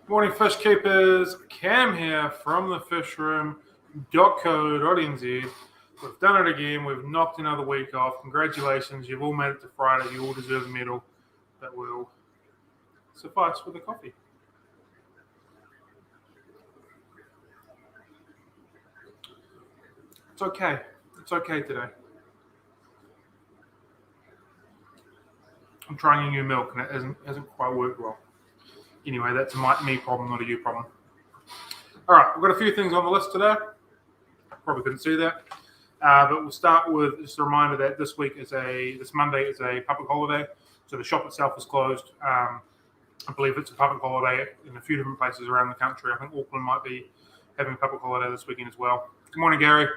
Morning, fish keepers. Cam here from the fishroom.co.nz. We've done it again. We've knocked another week off. Congratulations. You've all made it to Friday. You all deserve a medal that will suffice for the coffee. It's okay. It's okay today. I'm trying a new milk and it hasn't quite worked well. Anyway, that's a me problem, not a you problem. All right, we've got a few things on the list today. Probably couldn't see that. But we'll start with just a reminder that this Monday is a public holiday. So the shop itself is closed. I believe it's a public holiday in a few different places around the country. I think Auckland might be having a public holiday this weekend as well. Good morning, Gary.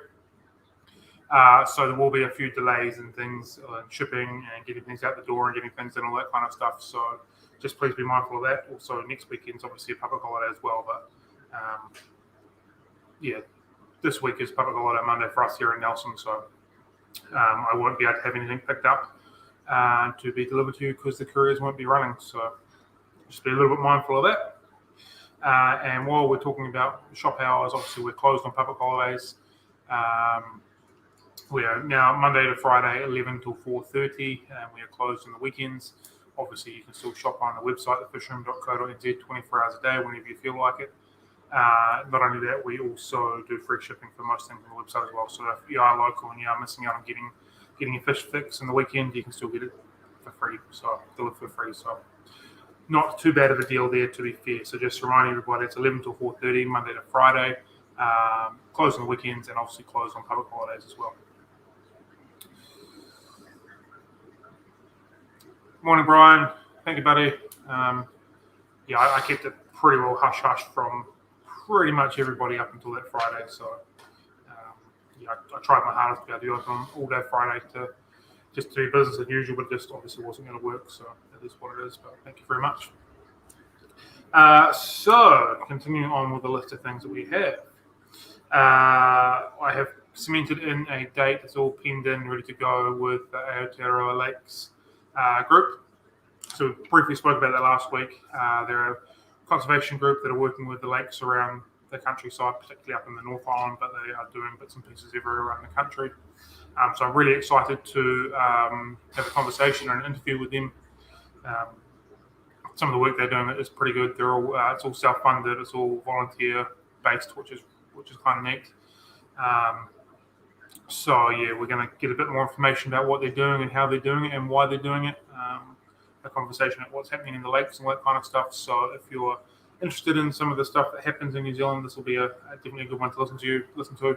So there will be a few delays and things, shipping and getting things out the door and getting things and all that kind of stuff. So just please be mindful of that. Also, next weekend's obviously a public holiday as well. But this week is public holiday Monday for us here in Nelson. So I won't be able to have anything picked up to be delivered to you because the couriers won't be running. So just be a little bit mindful of that. And while we're talking about shop hours, obviously we're closed on public holidays. We are now Monday to Friday, 11 till 4:30, and we are closed on the weekends. Obviously, you can still shop on the website, thefishroom.co.nz, 24 hours a day, whenever you feel like it. Not only that, we also do free shipping for most things on the website as well. So if you are local and you are missing out on getting a fish fix on the weekend, you can still get it for free. So delivered for free. So not too bad of a deal there, to be fair. So just reminding everybody, it's 11 till 4:30, Monday to Friday. Closed on the weekends and obviously closed on public holidays as well. Morning, Brian. Thank you, buddy. I kept it pretty well hush-hush from pretty much everybody up until that Friday. So, I tried my hardest to be able to do it on all day Friday to just do business as usual, but it just obviously wasn't going to work. So that is what it is. But thank you very much. So continuing on with the list of things that we have. I have cemented in a date. It's all pinned in, ready to go with the Aotearoa Lakes group. So we briefly spoke about that last week. They're a conservation group that are working with the lakes around the countryside, particularly up in the North Island, but they are doing bits and pieces everywhere around the country. So I'm really excited to have a conversation and an interview with them. Some of the work they're doing is pretty good. They're all it's all self-funded. It's all volunteer-based, which is kind of neat. We're going to get a bit more information about what they're doing and how they're doing it and why they're doing it. A conversation about what's happening in the lakes and all that kind of stuff. So if you're interested in some of the stuff that happens in New Zealand, this will be definitely a good one to listen to.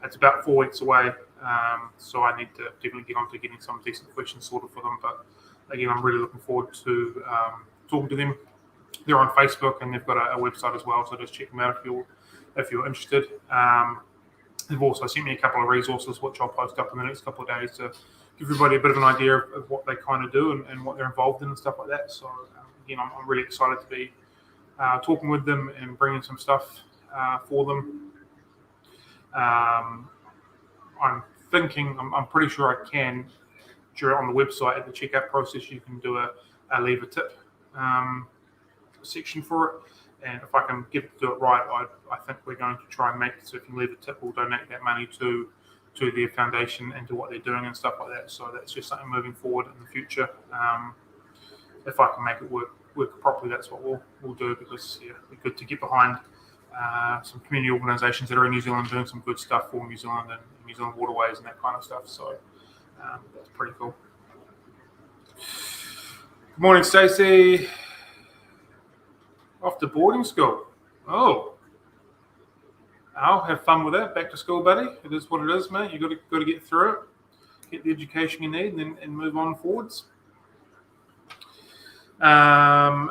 It's about 4 weeks away, so I need to definitely get on to getting some decent questions sorted for them. But again, I'm really looking forward to talking to them. They're on Facebook and they've got a website as well, so just check them out if you're interested. They've also sent me a couple of resources, which I'll post up in the next couple of days to give everybody a bit of an idea of what they kind of do and what they're involved in and stuff like that. So, again, I'm really excited to be talking with them and bringing some stuff for them. I'm pretty sure I can, on the website at the checkout process, you can do a leave a tip section for it. And if I can do it right, I think we're going to try and make it so if you leave a tip, we'll donate that money to their foundation and to what they're doing and stuff like that. So that's just something moving forward in the future. If I can make it work properly, that's what we'll do, because it'd be good to get behind some community organisations that are in New Zealand doing some good stuff for New Zealand and New Zealand waterways and that kind of stuff. So that's pretty cool. Good morning, Stacey. Off to boarding school. Oh, I'll have fun with that. Back to school, buddy. It is what it is, mate. You got to get through it, get the education you need, and move on forwards. End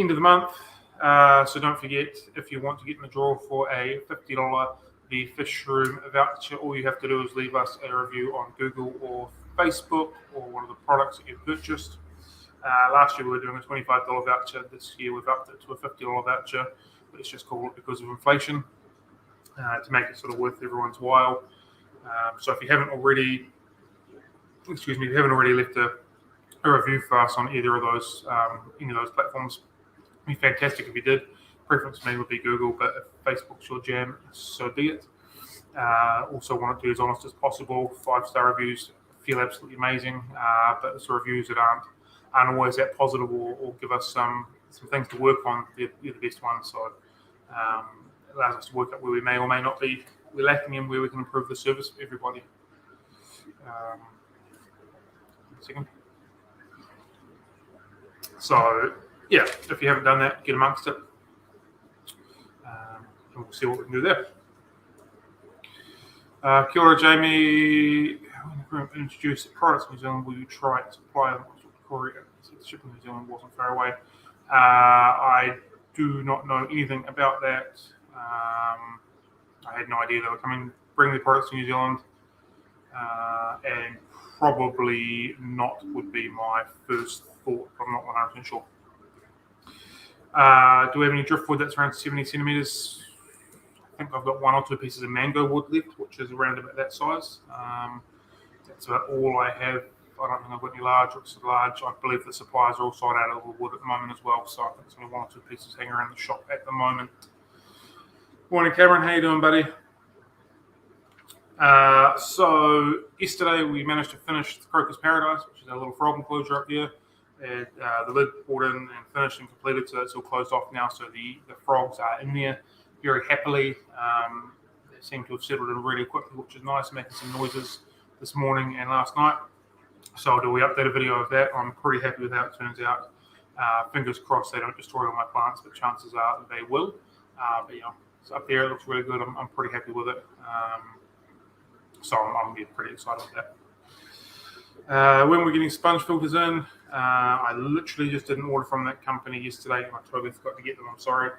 of the month. So don't forget, if you want to get in the draw for a $50 The Fish Room voucher, all you have to do is leave us a review on Google or Facebook or one of the products that you've purchased. Last year we were doing a $25 voucher. This year we've upped it to a $50 voucher. But it's just called it because of inflation to make it sort of worth everyone's while. So if you haven't already left a review for us on either of those, any of those platforms, It'd be fantastic if you did. Preference for me would be Google, but if Facebook's your jam, so be it. Also want it to be as honest as possible. 5-star reviews feel absolutely amazing, but it's the reviews that aren't always that positive or give us some things to work on. They're the best ones. So it allows us to work out where we may or may not be we're lacking and where we can improve the service for everybody. Second. So yeah, if you haven't done that, get amongst it. And we'll see what we can do there. Kia ora, Jamie. When we introduced products in New Zealand, will you try and supply them? Korea. Shipping New Zealand wasn't far away. I do not know anything about that. I had no idea they were coming, bring the products to New Zealand, and probably not would be my first thought. I'm not 100% sure. Do we have any driftwood that's around 70 centimeters? I think I've got 1 or 2 pieces of mango wood left, which is around about that size. That's about all I have. I don't think I've got any large or large. I believe the suppliers are all sold out of wood at the moment as well, so I think there's only 1 or 2 pieces hanging around the shop at the moment. Morning, Cameron. How you doing, buddy? So yesterday we managed to finish the Crocus Paradise, which is our little frog enclosure up there. And, the lid poured in and finished and completed, so it's all closed off now. So the frogs are in there very happily. They seem to have settled in really quickly, which is nice, making some noises this morning and last night. So do we update a video of that? I'm pretty happy with how it turns out. Fingers crossed they don't destroy all my plants, but chances are they will. But it's up there. It looks really good. I'm pretty happy with it. So I'm getting pretty excited with that. When we're getting sponge filters in, I literally just did an order from that company yesterday, and I totally forgot to get them. I'm sorry.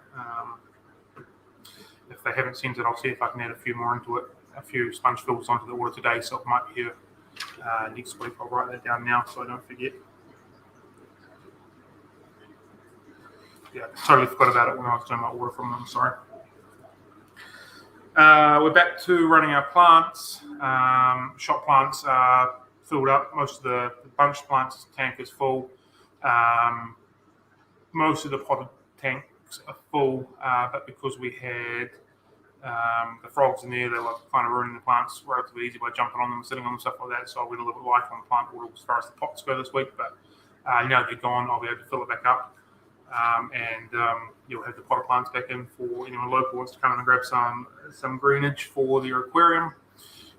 If they haven't sent it, I'll see if I can add a few more into it, a few sponge filters onto the order today, so it might be here next week. I'll write that down now so I don't forget. Yeah, totally forgot about it when I was doing my order from them. Sorry. We're back to running our plants. Shop plants are filled up. Most of the bunch plants tank is full. Most of the potted tanks are full, but because we had the frogs in there, they were kind of ruining the plants relatively easy by jumping on them, sitting on them, stuff like that. So I went a little bit light on the plant order as far as the pots go this week. But now they're gone, I'll be able to fill it back up. And you'll have the potted plants back in for anyone local who wants to come in and grab some greenage for their aquarium.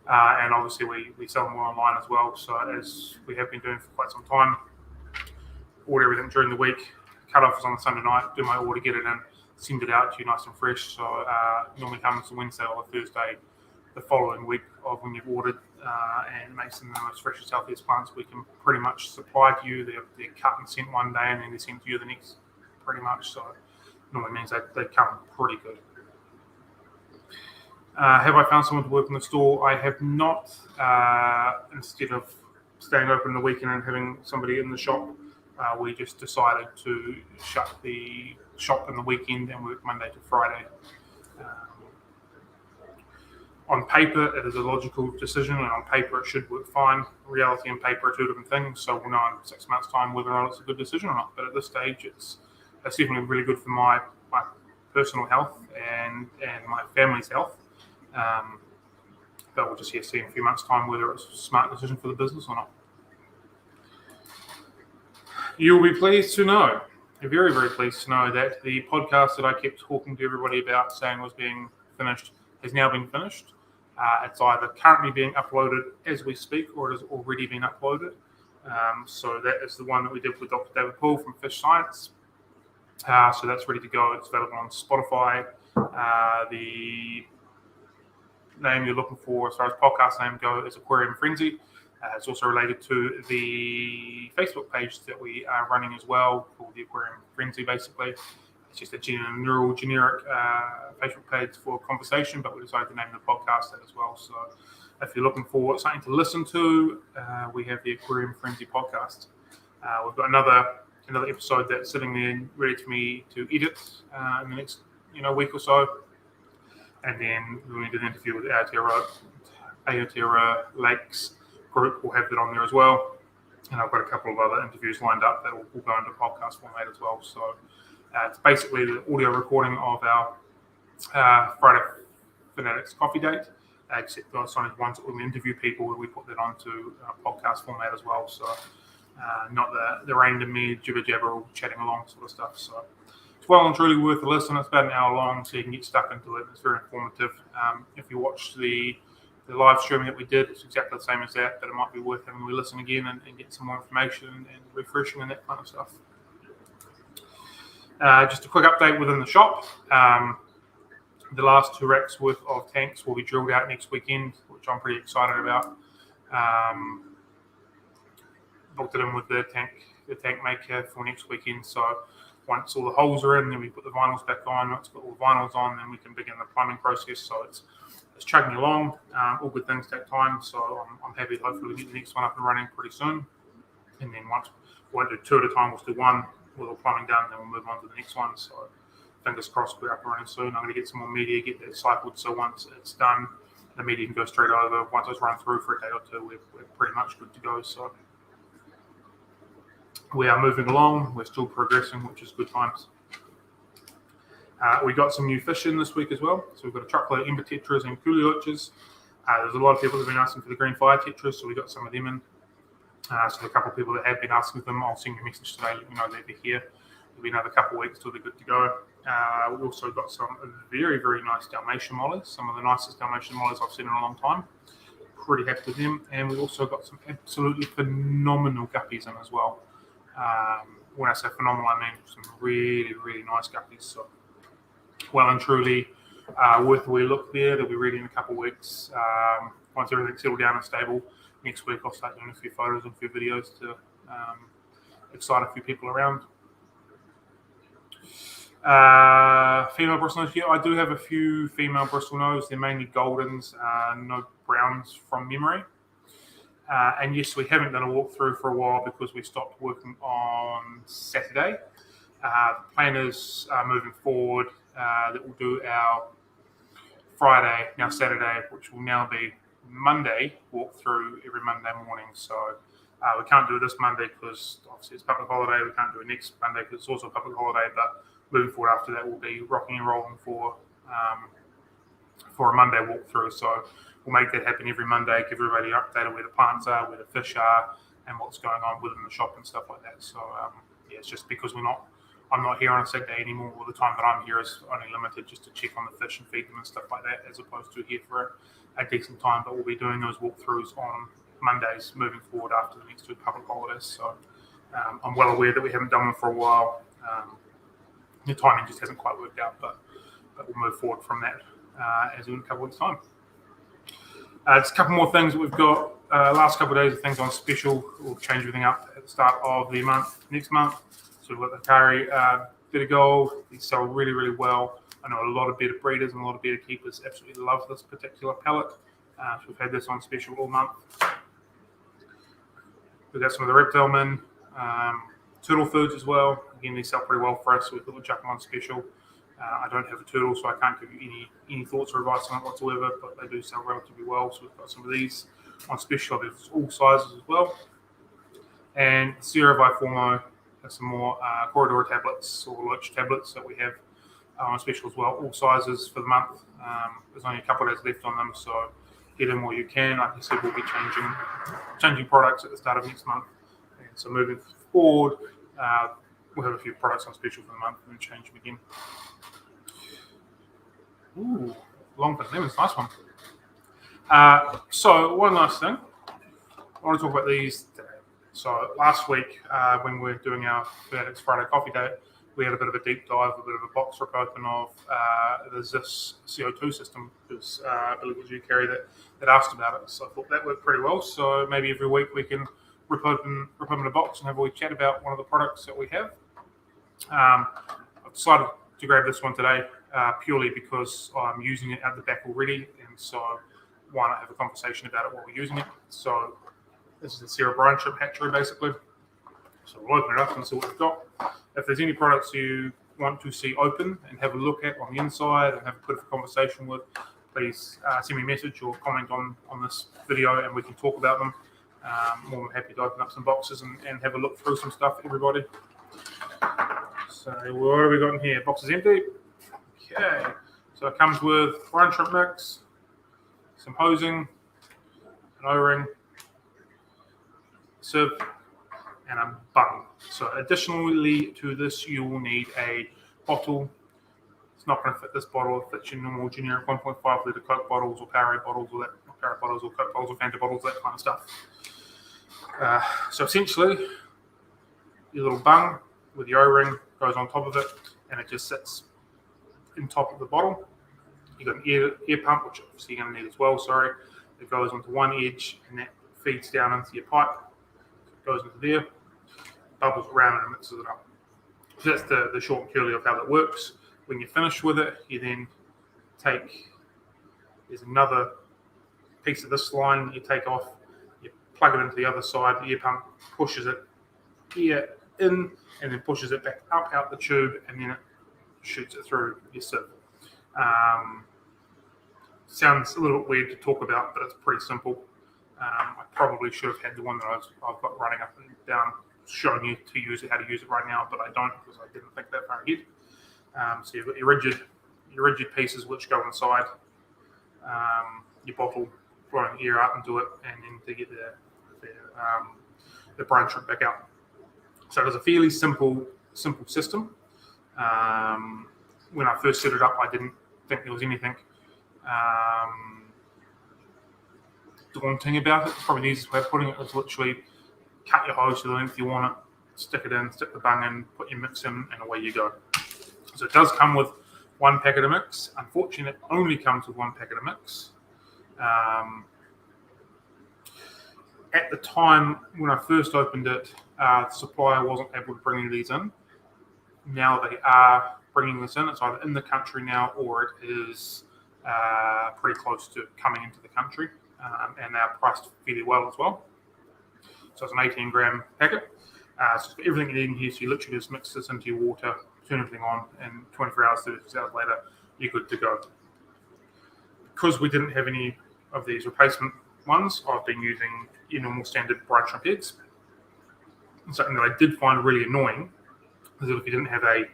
And obviously we sell them more online as well. So as we have been doing for quite some time, order everything during the week. Cut off is on a Sunday night, do my order, get it in, send it out to you nice and fresh. So normally comes Wednesday or Thursday the following week of when you've ordered, and makes them the most freshest, healthiest plants we can pretty much supply to you. They're cut and sent one day and then they're sent to you the next, pretty much. So normally means they come pretty good. Have I found someone to work in the store? I have not. Instead of staying open the weekend and having somebody in the shop, we just decided to shut the shop in the weekend and work Monday to Friday. On paper, it is a logical decision, and on paper, it should work fine. Reality and paper are 2 different things, so we'll know in 6 months' time whether or not it's a good decision or not. But at this stage, it's definitely really good for my personal health and my family's health. But we'll just see in a few months' time whether it's a smart decision for the business or not. You'll be pleased to know, very, very pleased to know, that the podcast that I kept talking to everybody about saying was being finished has now been finished. It's either currently being uploaded as we speak or it has already been uploaded. So that is the one that we did with Dr. David Poole from Fish Science. So that's ready to go. It's available on Spotify. The name you're looking for as far as podcast name go is Aquarium Frenzy. It's also related to the Facebook page that we are running as well, called the Aquarium Frenzy, basically. It's just a generic Facebook page for conversation, but we decided to name the podcast that as well. So if you're looking for something to listen to, we have the Aquarium Frenzy podcast. We've got another episode that's sitting there ready for me to edit in the next week or so. And then when we do the interview with Aotearoa Lakes group, we'll have that on there as well. And I've got a couple of other interviews lined up that will go into podcast format as well. So It's basically the audio recording of our Friday Finatics coffee date, except those only ones that when we interview people, we put that onto podcast format as well. So not the random me jibber jabber all chatting along sort of stuff. So it's well and truly worth a listen. It's about an hour long, so you can get stuck into it. It's very informative. If you watch the live streaming that we did, it's exactly the same as that, but it might be worth having a listen again and get some more information and refreshing and that kind of stuff. Just a quick update within the shop. The last 2 racks worth of tanks will be drilled out next weekend, which I'm pretty excited about. Booked it in with the tank maker for next weekend. So once all the holes are in, then we put the vinyls back on. Once we put all the vinyls on, then we can begin the plumbing process. So it's chugging along. All good things take time. So I'm happy. Hopefully we get the next one up and running pretty soon. And then once we won't do 2 at a time, we'll do 1 with all plumbing done, then we'll move on to the next one. So fingers crossed we're up and running soon. I'm going to get some more media, get that cycled, so once it's done, the media can go straight over. Once it's run through for a day or 2, we're pretty much good to go. So we are moving along. We're still progressing, which is good times. We got some new fish in this week as well. So we've got a truckload of ember tetras and coolioches. There's a lot of people that have been asking for the green fire tetras, so we got some of them in. So a couple of people that have been asking for them, I'll send you a message today, let you know that they're here. It'll be another couple of weeks till they're good to go. We also got some very, very nice Dalmatian mollies, some of the nicest Dalmatian mollies I've seen in a long time. Pretty happy with them. And we also got some absolutely phenomenal guppies in as well. When I say phenomenal, I mean some really, really nice guppies. So well and truly worth a wee look there. They'll be ready in a couple of weeks. Once everything's settled down and stable, next week I'll start doing a few photos and a few videos to excite a few people around. Female bristle nose. Yeah, I do have a few female bristle nose. They're mainly goldens, no browns from memory. And yes, we haven't done a walkthrough for a while because we stopped working on Saturday. The plan is moving forward that we'll do our Friday, now Saturday, which will now be Monday walkthrough every Monday morning. So we can't do it this Monday because obviously it's public holiday. We can't do it next Monday because it's also a public holiday. But moving forward after that, we'll be rocking and rolling for a Monday walkthrough. So we'll make that happen every Monday, give everybody an update on where the plants are, where the fish are, and what's going on within the shop and stuff like that. So yeah, it's just because I'm not here on a Saturday anymore. All the time that I'm here is only limited just to check on the fish and feed them and stuff like that, as opposed to here for a decent time. But we'll be doing those walkthroughs on Mondays moving forward after the next 2 public holidays. So I'm well aware that we haven't done one for a while. The timing just hasn't quite worked out, but we'll move forward from that as in a couple of weeks' time. Just a couple more things that we've got. Last couple of days of things on special. We'll change everything up at the start of the month, next month. So we've got the Kari bit of gold. These sell really, really well. I know a lot of bearded breeders and a lot of bearded keepers absolutely love this particular pellet. So we've had this on special all month. We've got some of the reptile men, turtle foods as well. Again, these sell pretty well for us. So we've got the chuck on special. I don't have a turtle, so I can't give you any thoughts or advice on it whatsoever, but they do sell relatively well. So we've got some of these on special. There's all sizes as well. And Sierra Biformo has some more corridor tablets or lurch tablets that we have on special as well. All sizes for the month. There's only a couple of days left on them, so get in while you can. Like I said, we'll be changing products at the start of next month. And so moving forward, we'll have a few products on special for the month and then change them again. Ooh, long but lemons, nice one. So one last thing, I want to talk about these today. So last week, when we were doing our Finatics Friday coffee date, we had a bit of a deep dive, a bit of a box rip open of the ZIS CO2 system, because I believe it was you, Kerry, that asked about it. So I thought that worked pretty well. So maybe every week we can rip open a box and have a wee chat about one of the products that we have. I've decided to grab this one today purely because I'm using it at the back already, and so why not have a conversation about it while we're using it. So this is the Sierra Brine Shrimp Hatchery, basically. So we'll open it up and see what we've got. If there's any products you want to see open and have a look at on the inside and have a bit of a conversation with, please send me a message or comment on this video and we can talk about them. More than happy to open up some boxes and have a look through some stuff, everybody. So So what have we got in here? Box is empty. Okay. So it comes with brine shrimp mix, some hosing, an O-ring, sieve, and a bung. So additionally to this, you will need a bottle. It's not going to fit this bottle. It fits your normal generic 1.5 litre Coke bottles or Powerade bottles or that, not Powerade bottles or Coke bottles or Fanta bottles, that kind of stuff. So essentially, your little bung with your O-ring goes on top of it, and it just sits in top of the bottle. You've got an air pump, which obviously you're going to need as well, sorry. It goes onto one edge, and that feeds down into your pipe. It goes into there, bubbles around, and mixes it up. So that's the short and curly of how that works. When you're finished with it, you then there's another piece of this line that you take off, you plug it into the other side, the air pump pushes it here in, and then pushes it back up out the tube, and then it shoots it through your sieve. Sounds a little bit weird to talk about, but it's pretty simple. I probably should have had the one that I've got running up and down, showing you how to use it right now, but I don't because I didn't think that far ahead. So you've got your rigid pieces which go inside your bottle, blowing air out into it, and then to get the brine shrimp back out. So it is a fairly simple system. When I first set it up, I didn't think there was anything daunting about it. It's probably the easiest way of putting it is literally cut your hose to the length you want it, stick it in, stick the bung in, put your mix in, and away you go. So it does come with one packet of mix. Unfortunately, it only comes with one packet of mix. At the time when I first opened it, the supplier wasn't able to bring these in. Now they are bringing this in. It's either in the country now or it is pretty close to coming into the country, and they're priced fairly well as well. So it's an 18 gram packet. So it's got everything you need in here. So you literally just mix this into your water, turn everything on, and 24 hours, 36 hours later, you're good to go. Because we didn't have any of these replacement ones, I've been using your normal standard brine shrimp eggs. And something that I did find really annoying is that if you didn't have a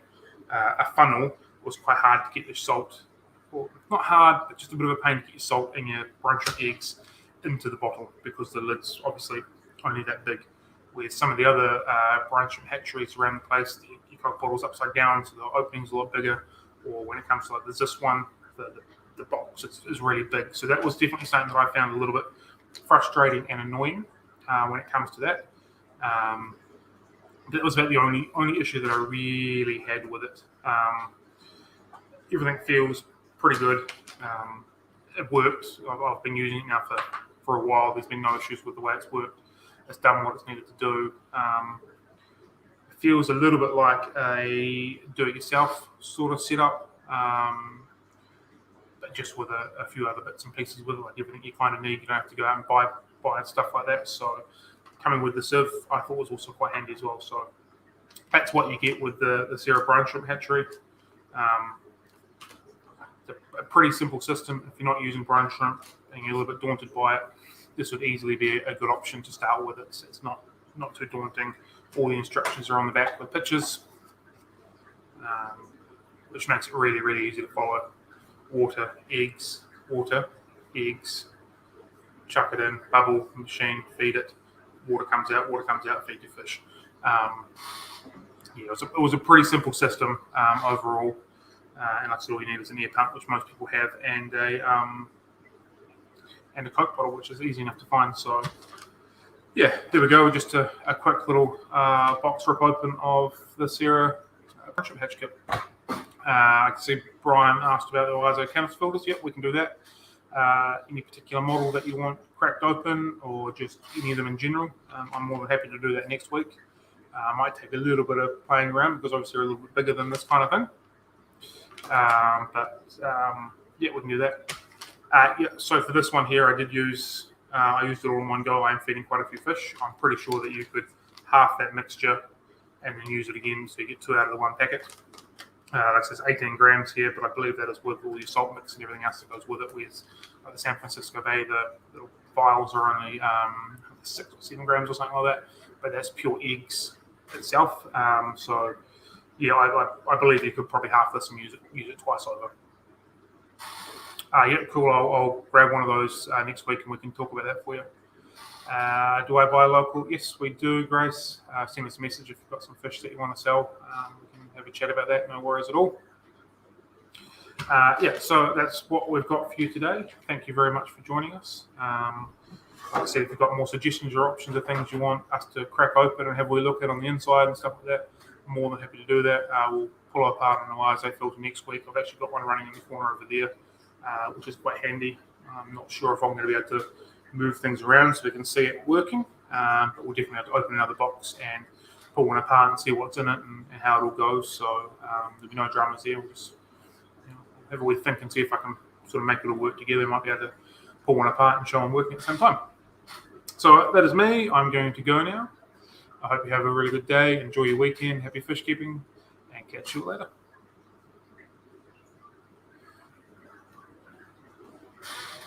funnel, it was quite hard to get your salt, or not hard, but just a bit of a pain to get your salt and your brine shrimp eggs into the bottle because the lid's obviously only that big. Where some of the other brine shrimp hatcheries around the place, your Coke bottle's upside down, so the opening's a lot bigger. Or when it comes to like there's this one, the box is really big. So that was definitely something that I found a little bit frustrating and annoying when it comes to that. That was about the only issue that I really had with it. Everything feels pretty good. It works. I've been using it now for a while. There's been no issues with the way it's worked. It's done what it's needed to do. It feels a little bit like a do-it-yourself sort of setup, but just with a few other bits and pieces with it, like everything you kind of need. You don't have to go out and buy stuff like that. So coming with the sieve, I thought was also quite handy as well. So that's what you get with the Sarah brine shrimp hatchery. It's a pretty simple system. If you're not using brine shrimp and you're a little bit daunted by it, this would easily be a good option to start with. It's not too daunting. All the instructions are on the back with pictures, which makes it really, really easy to follow. Water, eggs, chuck it in, bubble, machine, feed it. Water comes out, feed your fish. It was a pretty simple system overall. And like I said, all you need is an air pump, which most people have, and a Coke bottle, which is easy enough to find. So, yeah, there we go. Just a quick little box rip open of the Sarah brine shrimp hatch kit. I can see Brian asked about the ISO canvas filters. Yep, we can do that. Any particular model that you want cracked open, or just any of them in general, I'm more than happy to do that next week. I might take a little bit of playing around because obviously they're a little bit bigger than this kind of thing. Yeah, we can do that. So for this one here, I used it all in one go. I am feeding quite a few fish. I'm pretty sure that you could half that mixture and then use it again, so you get 2 out of the 1 packet. That says 18 grams here, but I believe that is with all your salt mix and everything else that goes with it. With the San Francisco Bay, the little vials are only 6 or 7 grams or something like that, but that's pure eggs itself. So yeah, I believe you could probably half this and use it twice over. Yeah, cool. I'll grab one of those next week and we can talk about that for you. Do I buy local? Yes, we do, Grace. Send us a message if you've got some fish that you want to sell. We can have a chat about that. No worries at all. Yeah, so that's what we've got for you today. Thank you very much for joining us. Like I said, if you've got more suggestions or options of things you want us to crack open and have a look at on the inside and stuff like that, I'm more than happy to do that. We'll pull apart an ISA filter next week. I've actually got one running in the corner over there, which is quite handy. I'm not sure if I'm going to be able to move things around so we can see it working, but we'll definitely have to open another box and pull one apart and see what's in it and how it all goes. So there'll be no dramas there. We'll just have a wee think and see if I can sort of make it all work together. I might be able to pull one apart and show them working at the same time. So that is me. I'm going to go now. I hope you have a really good day. Enjoy your weekend. Happy fish keeping and catch you later.